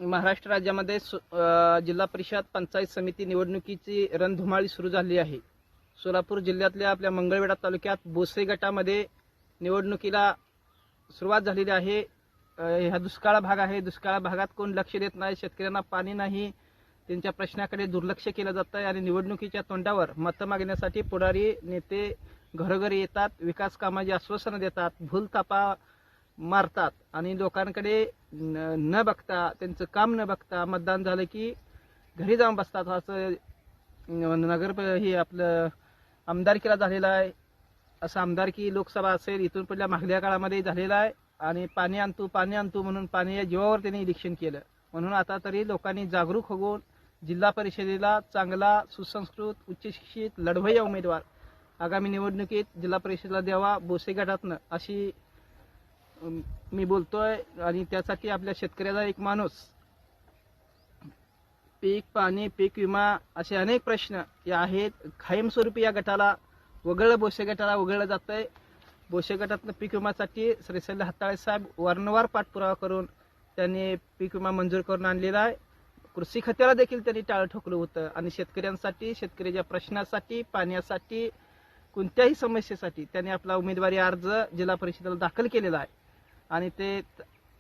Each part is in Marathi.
महाराष्ट्र राज्यामध्ये जिल्हा परिषद पंचायत समिती निवडणुकीची रणधुमाळी सुरू झाली आहे। सोलापूर जिल्ह्यातल्या आपल्या मंगळवेढा तालुक्यात बोसे गटामध्ये निवडणुकीला सुरुवात झालेली आहे। हा दुष्काळ भाग आहे। दुष्काळ भागात कोण लक्ष देत नाही, शेतकऱ्यांना पाणी नाही, त्यांच्या प्रश्नाकडे दुर्लक्ष केलं जातं आहे आणि निवडणुकीच्या तोंडावर मतं मागण्यासाठी पुढारी नेते घरोघरी येतात, विकास कामाची आश्वासनं देतात, भूलथापा मारतात आणि लोकांकडे न बघता, त्यांचं काम न बघता मतदान झालं की घरी जाऊन बसतात। असं नगर हे आपलं आमदारकीला झालेलं आहे। असं आमदारकी लोकसभा असेल इथून पुढल्या मागल्या काळामध्ये झालेला आहे आणि पाणी आणतो म्हणून पाणी या जीवावर त्यांनी इलेक्शन केलं। म्हणून आता तरी लोकांनी जागरूक होऊन जिल्हा परिषदेला चांगला सुसंस्कृत उच्च शिक्षित लढवय्या उमेदवार आगामी निवडणुकीत जिल्हा परिषदेला द्यावा बोसे गटातनं, अशी मी बोलतोय। आणि त्यासाठी आपल्या शेतकऱ्याचा एक माणूस पीक पाणी, पीक विमा असे अनेक प्रश्न या आहेत। कायमस्वरूपी या गटाला वगळलं, बोसे गटाला वगळलं जातंय। बोसे गटातनं पीक विमासाठी श्रीशैल्य हाताळे साहेब वारंवार पाठपुरावा करून त्यांनी पीक विमा मंजूर करून आणलेला आहे। कृषी खात्याला देखील त्यांनी टाळं ठोकलं होतं आणि शेतकऱ्यांसाठी, शेतकऱ्याच्या प्रश्नासाठी, पाण्यासाठी, कोणत्याही समस्येसाठी त्यांनी आपला उमेदवारी अर्ज जिल्हा परिषदेला दाखल केलेला आहे आणि ते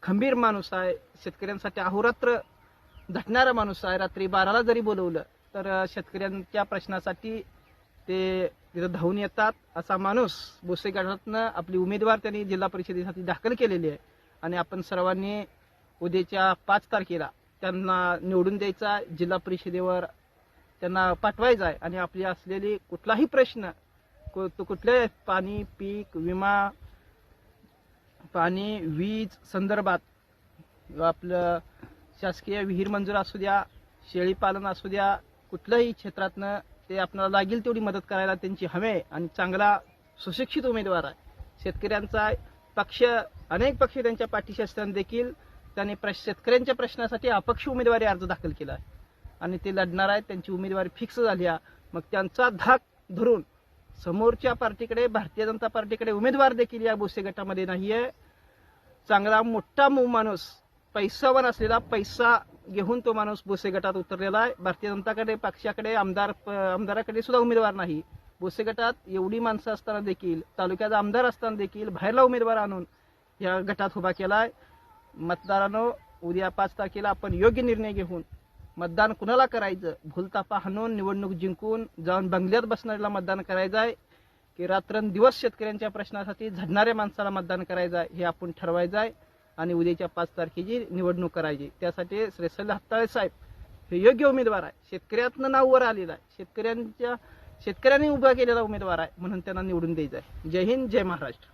खंबीर माणूस आहे। शेतकऱ्यांसाठी अहोरात्र झटणारा माणूस आहे। रात्री 12ला जरी बोलवलं तर शेतकऱ्यांच्या प्रश्नासाठी ते तिथं धावून येतात। असा माणूस बोसे गटातनं आपली उमेदवार त्यांनी जिल्हा परिषदेसाठी दाखल केलेली आहे आणि आपण सर्वांनी उद्याच्या 5 तारखेला त्यांना निवडून द्यायचा, जिल्हा परिषदेवर त्यांना पाठवायचा आहे आणि आपली असलेली कुठलाही प्रश्न, कुठले पाणी, पीक विमा, पाणी, वीज संदर्भात आपलं शासकीय विहीर मंजूर असू द्या, शेळी पालन असू द्या, कुठल्याही क्षेत्रातनं ते आपल्याला लागेल तेवढी मदत करायला त्यांची हवे आणि चांगला सुशिक्षित उमेदवार आहे। शेतकऱ्यांचा पक्ष, अनेक पक्ष त्यांच्या पाठीशी असताना देखील त्यांनी शेतकऱ्यांच्या प्रश्नासाठी अपक्ष उमेदवारी अर्ज दाखल केला आहे आणि ते लढणार आहेत। त्यांची उमेदवारी फिक्स झाली आहे। मग त्यांचा धाक धरून समोरच्या पार्टीकडे, भारतीय जनता पार्टीकडे उमेदवार देखील या बोसे गटामध्ये नाहीये। चांगला मोठा माणूस, पैसावान असलेला, पैसा घेऊन तो माणूस बोसे गटात उतरलेला आहे। भारतीय जनताकडे, पक्षाकडे, आमदाराकडे सुद्धा उमेदवार नाही। बोसे गटात एवढी माणसं असताना देखील, तालुक्याचा आमदार असताना देखील बाहेरला उमेदवार आणून या गटात उभा केला आहे। मतदारांनो, उद्या 5 तारखेला आपण योग्य निर्णय घेऊन मतदान कुणाला करायचं, भूलथापा हाणून निवडणूक जिंकून जाऊन बंगल्यात बसणाऱ्याला मतदान करायचं आहे की रात्रंदिवस शेतकऱ्यांच्या प्रश्नासाठी झडणाऱ्या माणसाला मतदान करायचं आहे, हे आपण ठरवायचं आहे आणि उद्याच्या 5 तारखेची निवडणूक करायची। त्यासाठी श्रीशैल्य हाताळे साहेब हे योग्य उमेदवार आहे। शेतकऱ्यातनं नाव वर आलेलं आहे, शेतकऱ्यांनी उभा केलेला उमेदवार आहे, म्हणून त्यांना निवडून द्यायचं आहे। जय हिंद, जय महाराष्ट्र।